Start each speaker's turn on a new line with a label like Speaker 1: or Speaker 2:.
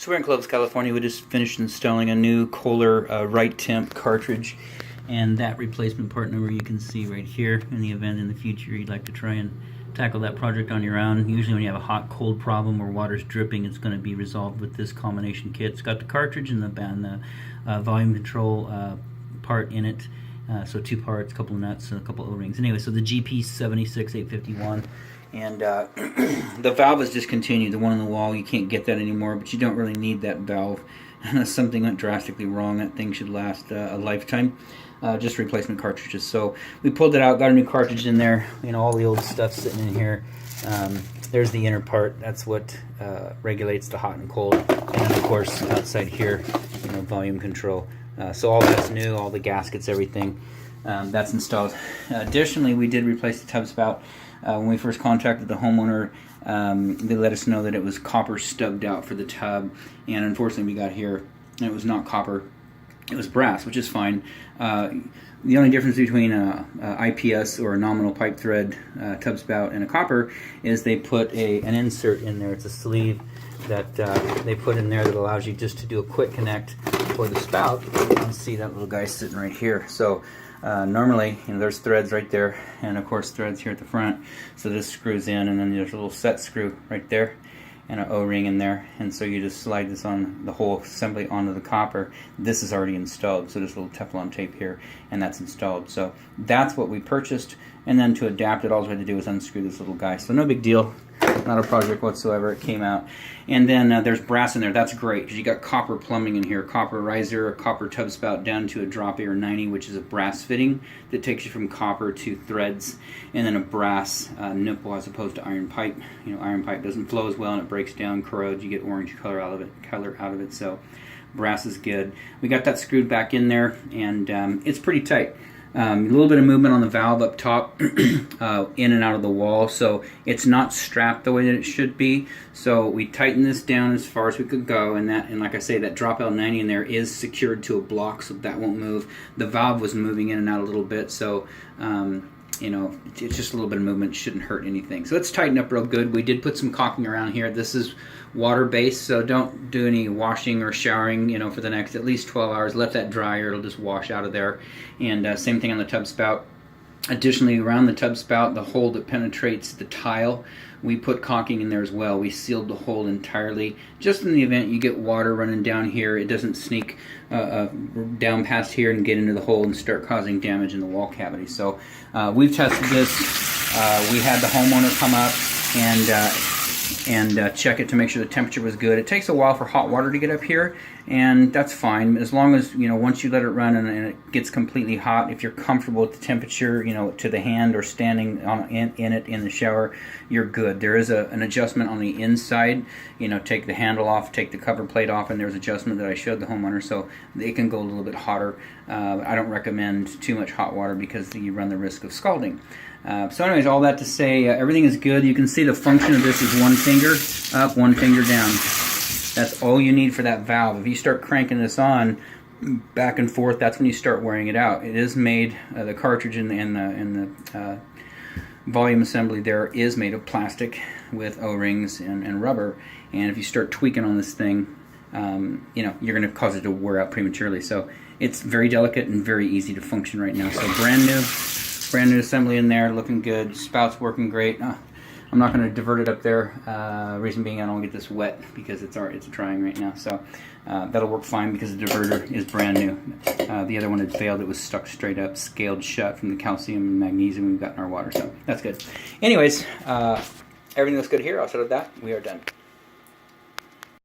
Speaker 1: So we're in Clovis, California. We just finished installing a new Kohler right temp cartridge, and that replacement part number you can see right here. In the event in the future you'd like to try and tackle that project on your own. Usually when you have a hot-cold problem or water's dripping, it's going to be resolved with this combination kit. It's got the cartridge and the volume control part in it. So two parts, a couple of nuts, and a couple of O-rings. Anyway, so the GP76851. And the valve is discontinued, the one on the wall. You can't get that anymore, but you don't really need that valve unless something went drastically wrong. That thing should last a lifetime. Just replacement cartridges. So we pulled it out, got a new cartridge in there. You know, all the old stuff sitting in here. There's the inner part. That's what regulates the hot and cold. And then, of course, outside here, you know, volume control. So all that's new, all the gaskets, everything. That's installed. Additionally, we did replace the tub spout. When we first contacted the homeowner, they let us know that it was copper stubbed out for the tub, and unfortunately we got here and it was not copper, it was brass, which is fine. The only difference between a IPS or a nominal pipe thread tub spout and a copper is they put an insert in there. It's a sleeve that they put in there that allows you just to do a quick connect for the spout. You can see that little guy sitting right here. So normally, you know, there's threads right there, and of course threads here at the front. So this screws in, and then there's a little set screw right there, and an O-ring in there. And so you just slide this on the whole assembly onto the copper. This is already installed, so there's a little Teflon tape here, and that's installed. So that's what we purchased. And then to adapt it, all we had to do was unscrew this little guy. So no big deal. Not a project whatsoever. It came out. And then there's brass in there. That's great because you got copper plumbing in here, copper riser, a copper tub spout down to a drop air 90, which is a brass fitting that takes you from copper to threads, and then a brass nipple as opposed to iron pipe. You know, iron pipe doesn't flow as well and it breaks down, corrodes. You get orange color out of it. So brass is good. We got that screwed back in there, and it's pretty tight. A little bit of movement on the valve up top, in and out of the wall, so it's not strapped the way that it should be. So we tightened this down as far as we could go, and like I say, that drop L90 in there is secured to a block, so that won't move. The valve was moving in and out a little bit, so you know, it's just a little bit of movement. It shouldn't hurt anything. So it's tightened up real good. We did put some caulking around here. This is water-based, so don't do any washing or showering, you know, for the next at least 12 hours. Let that dry, or it'll just wash out of there. And same thing on the tub spout. Additionally, around the tub spout, the hole that penetrates the tile, we put caulking in there as well. We sealed the hole entirely, just in the event you get water running down here, it doesn't sneak down past here and get into the hole and start causing damage in the wall cavity. So we've tested this. We had the homeowner come up and check it to make sure the temperature was good. It takes a while for hot water to get up here, and that's fine as long as, you know, once you let it run and it gets completely hot, if you're comfortable with the temperature, you know, to the hand or standing in it in the shower, you're good. There is an adjustment on the inside. You know, take the handle off, take the cover plate off, and there's adjustment that I showed the homeowner, so it can go a little bit hotter. I don't recommend too much hot water because you run the risk of scalding. So anyways, all that to say, everything is good. You can see the function of this is one finger up, one finger down. That's all you need for that valve. If you start cranking this on back and forth, that's when you start wearing it out. It is made, the cartridge and the volume assembly there is made of plastic with O-rings and rubber. And if you start tweaking on this thing, you know, you're going to cause it to wear out prematurely. So it's very delicate and very easy to function right now. So brand new assembly in there, looking good. Spout's working great. I'm not going to divert it up there. Reason being, I don't want to get this wet because it's drying right now. So that'll work fine because the diverter is brand new. The other one had failed. It was stuck straight up, scaled shut from the calcium and magnesium we've got in our water. So that's good. Anyways, everything looks good here. Outside of that, we are done.